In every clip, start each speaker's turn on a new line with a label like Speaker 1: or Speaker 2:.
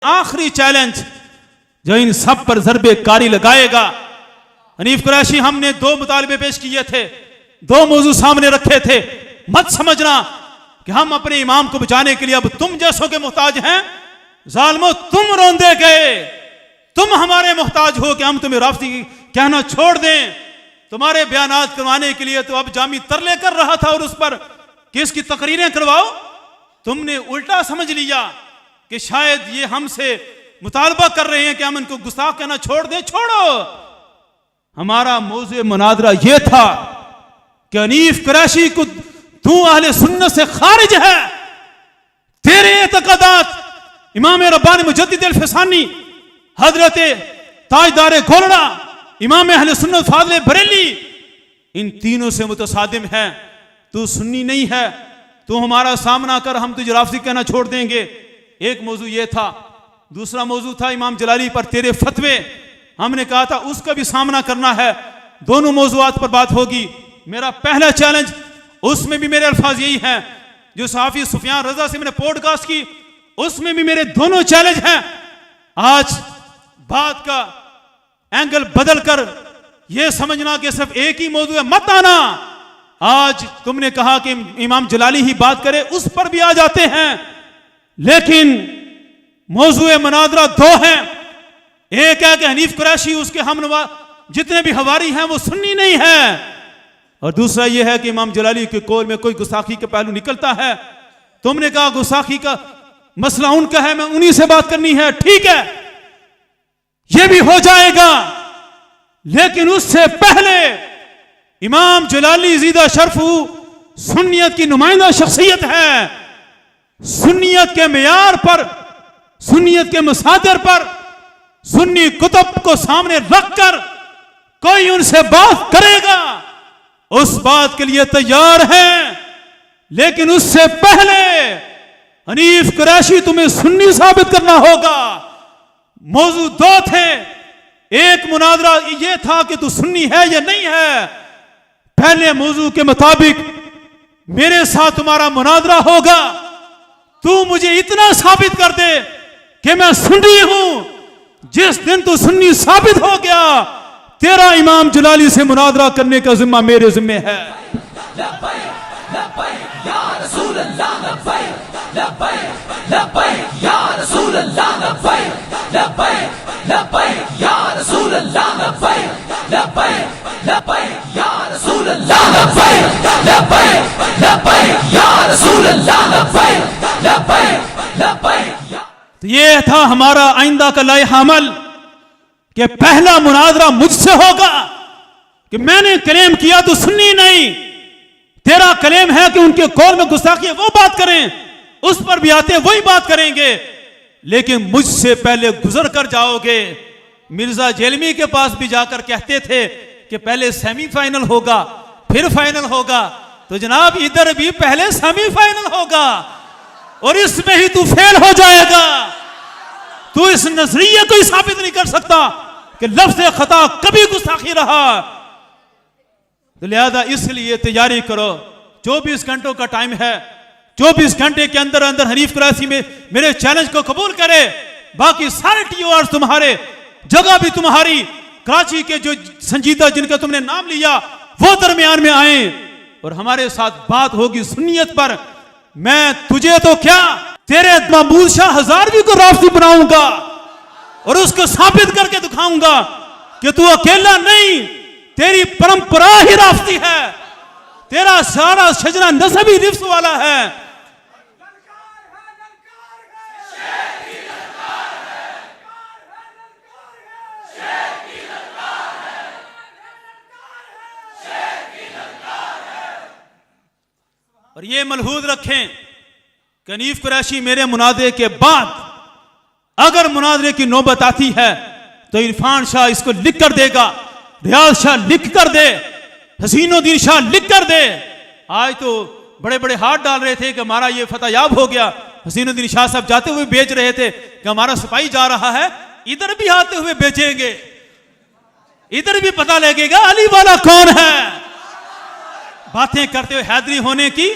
Speaker 1: आखिरी चैलेंज जो इन सब पर ज़रबे कारी लगाएगा। हनीफ कुरैशी, हमने 2 मुतालबे पेश किए थे, 2 मौजू सामने रखे थे। मत समझना कि हम अपने इमाम को बचाने के लिए अब तुम जैसों के मोहताज हैं। जालिमो, तुम रोंदे गए, तुम हमारे मोहताज हो कि हम तुम्हें राफ़ज़ी कहना छोड़ दें। तुम्हारे बयानात करवाने के लिए तो अब जामी तरले कर रहा था और उस पर कि इसकी तकरीरें करवाओ। तुमने उल्टा समझ लिया कि शायद ये हमसे मुतालबा कर रहे हैं कि हम इनको गुस्ताख कहना छोड़ दें। छोड़ो, हमारा मौज़ू मुनादरा ये था कि हनीफ कुरैशी को तू अहले सुन्नत से खारिज है। तेरे एतक़ादात इमाम रब्बानी मुजद्दिद अल-फ़सानी, हजरत ताजदार गोलड़ा, इमाम अहले सुन्नत फाज़िल बरेली, इन तीनों से मुतसादिम है। तू सुन्नी नहीं है, तू हमारा सामना कर, हम तुझे राफ़ज़ी कहना छोड़ देंगे। एक मौजू ये था। दूसरा मौजू था इमाम जलाली पर तेरे फतवे। हमने कहा था उसका भी सामना करना है। दोनों मौजूआत पर बात होगी। मेरा पहला चैलेंज, उसमें भी मेरे अल्फाज यही हैं जो सहाफ़ी सुफियान रज़ा से मैंने पॉडकास्ट की, उसमें भी मेरे दोनों चैलेंज हैं। आज बात का एंगल बदल कर यह समझना कि सिर्फ एक ही मौजू है, मत आना। आज तुमने कहा कि इमाम जलाली ही बात करे, उस पर भी आ जाते हैं, लेकिन मौजू मुनादरा 2 हैं। एक है कि हनीफ कुरैशी, उसके हमनवा जितने भी हवारी हैं वो सुन्नी नहीं है, और दूसरा यह है कि इमाम जलाली के कौल में कोई गुस्ताखी का पहलू निकलता है। तुमने कहा गुस्ताखी का मसला उनका है, मैं उन्हीं से बात करनी है। ठीक है, यह भी हो जाएगा, लेकिन उससे पहले इमाम जलाली ज़ीदा शर्फू सुन्नियत की नुमाइंदा शख्सियत है। सुन्नियत के मेयार पर, सुन्नियत के मसादिर पर, सुन्नी कुतुब को सामने रखकर कोई उनसे बात करेगा, उस बात के लिए तैयार हैं। लेकिन उससे पहले हनीफ कुरैशी तुम्हें सुन्नी साबित करना होगा। मौजू 2 थे। एक मुनादरा यह था कि तू सुन्नी है या नहीं है। पहले मौजू के मुताबिक मेरे साथ तुम्हारा मुनादरा होगा। तू मुझे इतना साबित कर दे कि मैं सुन्नी हूं। जिस दिन तू सुन्नी साबित हो गया, तेरा इमाम जलाली से मुनादरा करने का जिम्मा मेरे जिम्मे है। तो ये था हमारा आइंदा का लाइहा अमल कि पहला मुनाजरा मुझसे होगा कि मैंने क्लेम किया तो सुन्नी नहीं। तेरा क्लेम है कि उनके कौल में गुस्ताखी है, वो बात करें, उस पर भी आते वही बात करेंगे, लेकिन मुझसे पहले गुजर कर जाओगे। मिर्जा जेलमी के पास भी जाकर कहते थे कि पहले सेमीफाइनल होगा फिर फाइनल होगा, तो जनाब इधर भी पहले सेमीफाइनल होगा और इसमें ही तू फेल हो जाएगा। तू इस नजरिए को ही साबित नहीं कर सकता कि लफ्ज़ खता कभी गुस्ताखी रहा। तो लिहाजा इसलिए तैयारी करो। 24 घंटों का टाइम है। 24 घंटे के अंदर अंदर हनीफ कुरैशी में मेरे चैलेंज को कबूल करे। बाकी सारे TOR तुम्हारे, जगह भी तुम्हारी, कराची के जो संजीदा जिनका तुमने नाम लिया वो दरमियान में आए और हमारे साथ बात होगी सुन्नियत पर। मैं तुझे तो क्या, तेरे महमूद शाह हजारवी को राफ़ज़ी बनाऊंगा और उसको साबित करके दिखाऊंगा कि तू अकेला नहीं, तेरी परंपरा ही राफ़ज़ी है, तेरा सारा शजरा नसबी रिफ्स वाला है। और ये मलहूज रखें कि हनीफ कुरैशी मेरे मुनादरे के बाद अगर मुनादरे की नौबत आती है तो इरफान शाह इसको लिख कर देगा, रियाज शाह लिख कर दे, हसीनुद्दीन शाह लिख कर दे। आज तो बड़े बड़े हाथ डाल रहे थे कि हमारा ये फतह याब हो गया। हसीनुद्दीन शाह साहब जाते हुए बेच रहे थे कि हमारा सिपाही जा रहा है, इधर भी आते हुए बेचेंगे, इधर भी पता लगेगा अली वाला कौन है। बातें करते हुए हैदरी होने की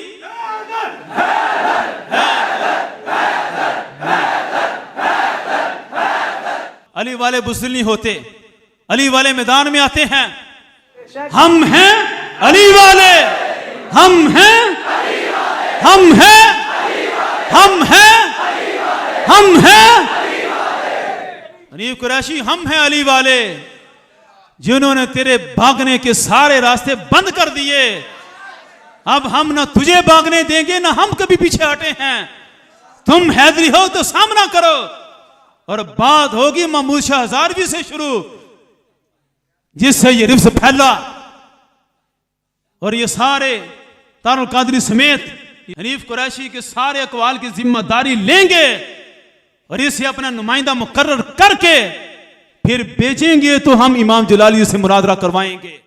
Speaker 1: अली वाले बुज़दिल नहीं होते, अली वाले मैदान में आते हैं। हम हैं अली वाले, हम हैं, हम हैं, हम हैं, हम हैं। हनीफ कुरैशी, हम हैं अली वाले, जिन्होंने तेरे भागने के सारे रास्ते बंद कर दिए। अब हम ना तुझे भागने देंगे, ना हम कभी पीछे हटे हैं। तुम हैदरी हो तो सामना करो। और बात होगी महमूद शाह हज़ारवी से शुरू, जिससे ये रिफ्स फैला, और ये सारे तारुल कादरी समेत हनीफ कुरैशी के सारे अकवाल की जिम्मेदारी लेंगे और इसे अपना नुमाइंदा मुकर्रर करके फिर बेचेंगे तो हम इमाम जलाली से मुनाजरा करवाएंगे।